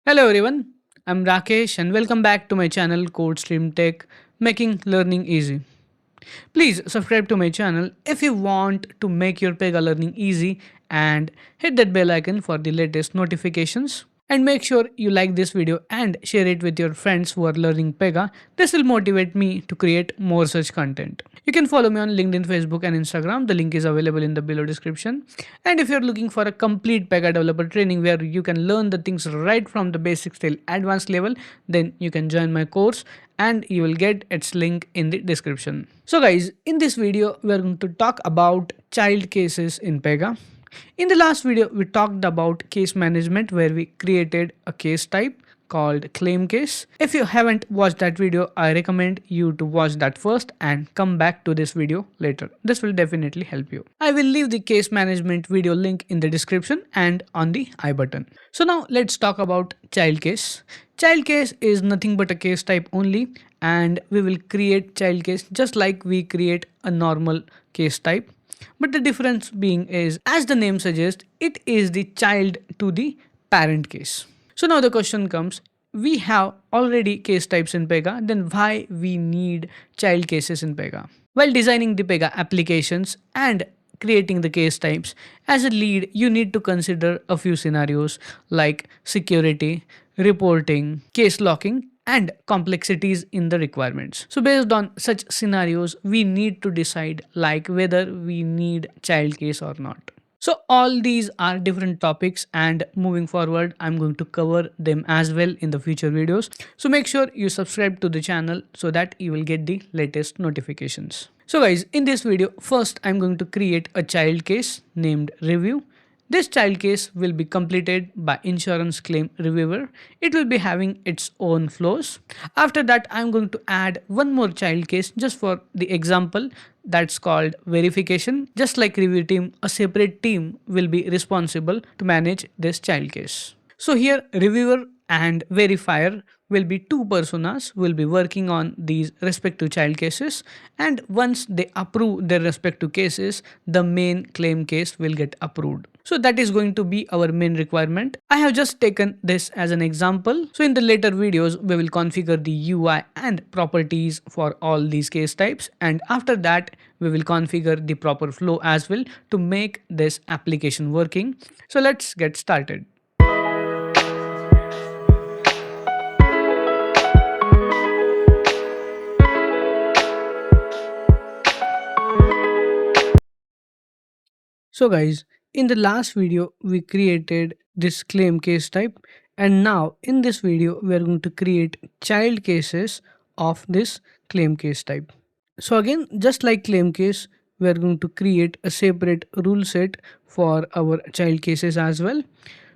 Hello everyone, I'm Rakesh and welcome back to my channel CodeStreamTech, making learning easy. Please subscribe to my channel if you want to make your Pega learning easy and hit that bell icon for the latest notifications. And make sure you like this video and share it with your friends who are learning Pega. This will motivate me to create more such content. You can follow me on LinkedIn, Facebook, and Instagram. The link is available in the below description. And if you're looking for a complete Pega developer training where you can learn the things right from the basics till advanced level, then you can join my course and you will get its link in the description. So guys, in this video we are going to talk about child cases in Pega. In the last video we talked about case management where we created a case type called claim case. If you haven't watched that video, I recommend you to watch that first and come back to this video later. This will definitely help you. I will leave the case management video link in the description and on the I button. So now let's talk about child case. Child case is nothing but a case type only, and we will create child case just like we create a normal case type. But the difference being is, as the name suggests, it is the child to the parent case. So now the question comes, we have already case types in Pega, then why we need child cases in Pega? While designing the Pega applications and creating the case types, as a lead, you need to consider a few scenarios like security, reporting, case locking, and complexities in the requirements. So based on such scenarios, we need to decide like whether we need child case or not. So all these are different topics, and moving forward I'm going to cover them as well in the future videos. So make sure you subscribe to the channel so that you will get the latest notifications. So guys, in this video first I'm going to create a child case named review. This child case will be completed by insurance claim reviewer. It will be having its own flows. After that, I'm going to add one more child case just for the example, that's called verification. Just like review team, a separate team will be responsible to manage this child case. So here reviewer and verifier will be two personas will be working on these respective child cases, and once they approve their respective cases, the main claim case will get approved. So that is going to be our main requirement. I have just taken this as an example. So in the later videos, we will configure the UI and properties for all these case types. And after that, we will configure the proper flow as well to make this application working. So let's get started. So guys, in the last video, we created this claim case type, and now in this video, we are going to create child cases of this claim case type. So again, just like claim case, we are going to create a separate rule set for our child cases as well.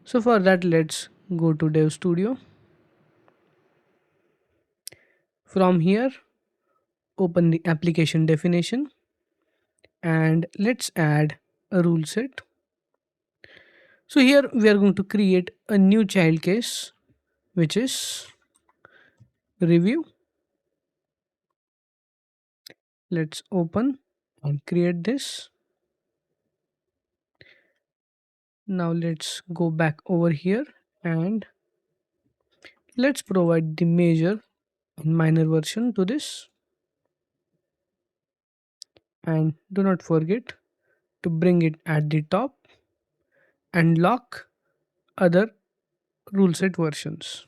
So for that, let's go to Dev Studio. From here, open the application definition and let's add a rule set. So here we are going to create a new child case, which is review. Let's open and create this. Now let's go back over here and let's provide the major and minor version to this. And do not forget to bring it at the top and lock other rule set versions.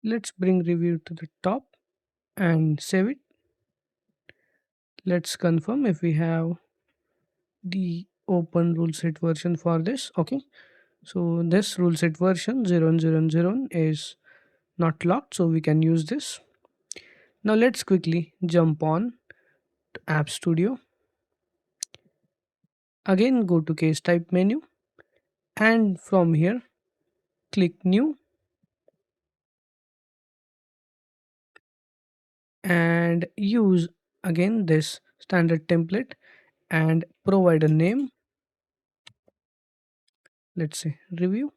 Let's bring review to the top and save it. Let's confirm if we have the open rule set version for this. Okay, so this rule set version 0 is not locked, so we can use this. Now let's quickly jump on to App Studio. Again, go to case type menu and from here click new and use again this standard template and provide a name. Let's say review.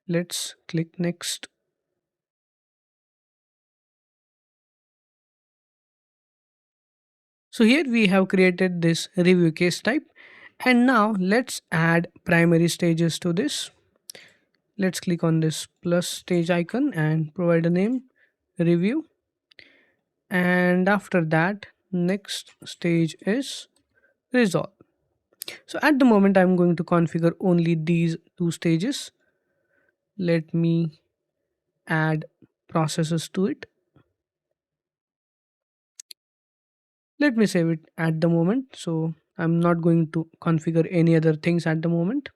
Let's click next. So here we have created this review case type, and now let's add primary stages to this. Let's click on this plus stage icon and provide a name review, and after that next stage is resolve. So at the moment I'm going to configure only these two stages. Let me add processes to it. Let me save it at the moment. So I'm not going to configure any other things at the moment.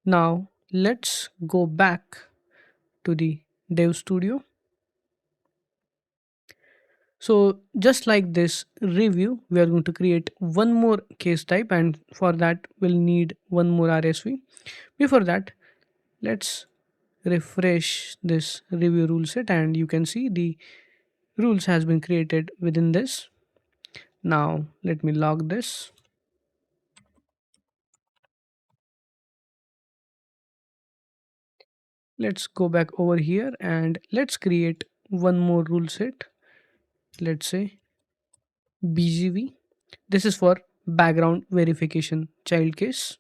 Now let's go back to the dev studio. So just like this review, we are going to create one more case type, and for that we'll need one more RSV. Before that, let's refresh this review rule set, and you can see the rules has been created within this. Now let me log this. Let's go back over here and let's create one more rule set. Let's say BGV. This is for background verification child case.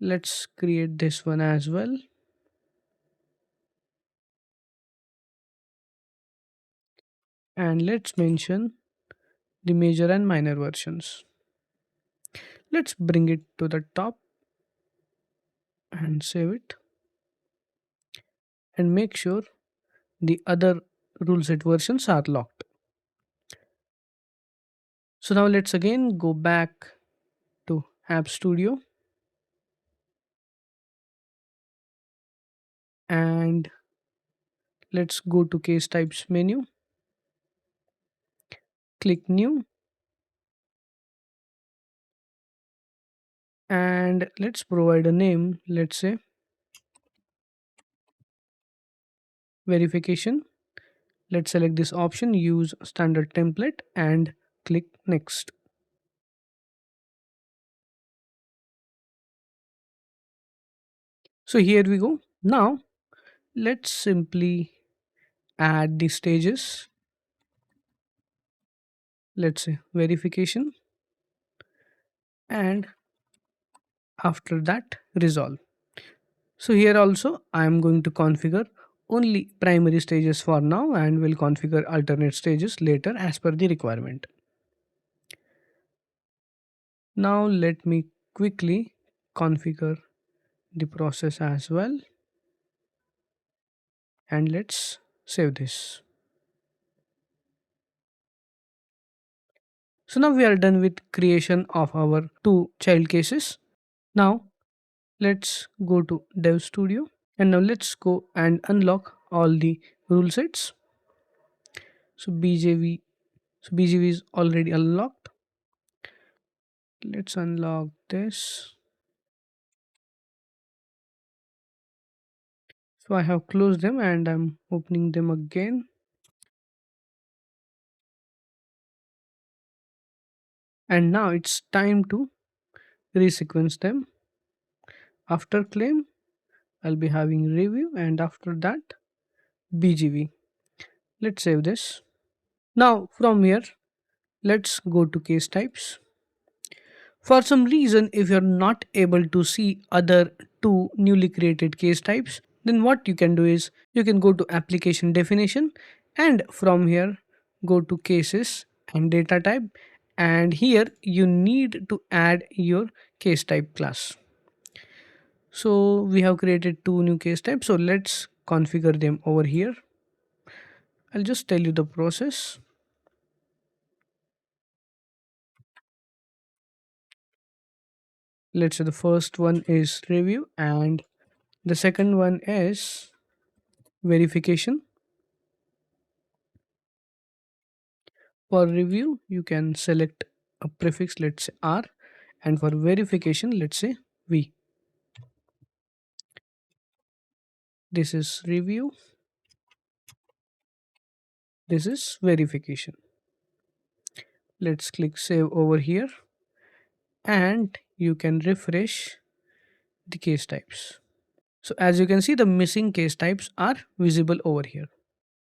Let's create this one as well, and let's mention the major and minor versions. Let's bring it to the top and save it, and make sure the other rule set versions are locked. So now let's again go back to App Studio, and let's go to case types menu, click new, and let's provide a name. Let's say verification. Let's select this option, use standard template, and click next. So here we go. Now let's simply add the stages. Let's say verification, and after that resolve. So here also I am going to configure only primary stages for now, and will configure alternate stages later as per the requirement. Now let me quickly configure the process as well, and let's save this. So now we are done with creation of our two child cases. Now let's go to Dev Studio, and now let's go and unlock all the rule sets. So BGV is already unlocked. Let's unlock this. So I have closed them and I'm opening them again. And now it's time to resequence them. After claim, I'll be having review, and after that BGV. Let's save this. Now from here, let's go to case types. For some reason, if you're not able to see other two newly created case types, then what you can do is you can go to application definition, and from here go to cases and data type, and here you need to add your case type class. So we have created two new case types, so let's configure them over here. I'll just tell you the process. Let's say the first one is review and the second one is verification. For review, you can select a prefix, let's say R, and for verification, let's say V. This is review, this is verification. Let's click save over here, and you can refresh the case types. So as you can see, the missing case types are visible over here.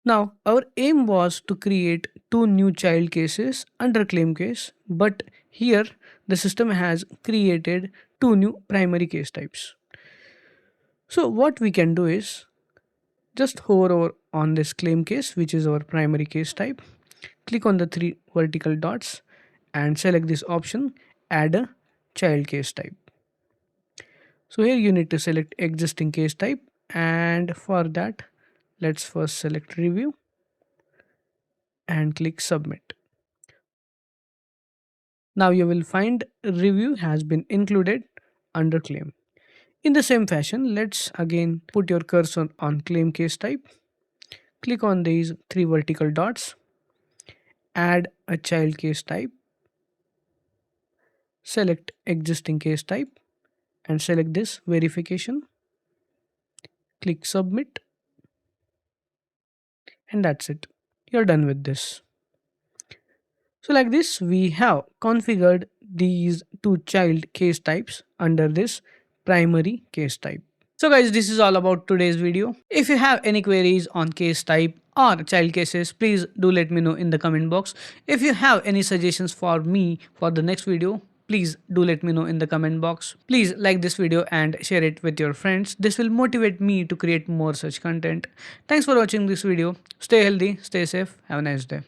Now, our aim was to create two new child cases under claim case, but here the system has created two new primary case types. So, what we can do is just hover over on this claim case, which is our primary case type, click on the three vertical dots and select this option, add a child case type. So, here you need to select existing case type, and for that, let's first select review and click submit. Now you will find review has been included under claim. In the same fashion, let's again put your cursor on claim case type. Click on these three vertical dots, add a child case type, select existing case type and select this verification. Click submit and that's it. You're done with this. So like this, we have configured these two child case types under this primary case type. So guys, this is all about today's video. If you have any queries on case type or child cases, please do let me know in the comment box. If you have any suggestions for me for the next video, please do let me know in the comment box. Please like this video and share it with your friends. This will motivate me to create more such content. Thanks for watching this video. Stay healthy, stay safe. Have a nice day.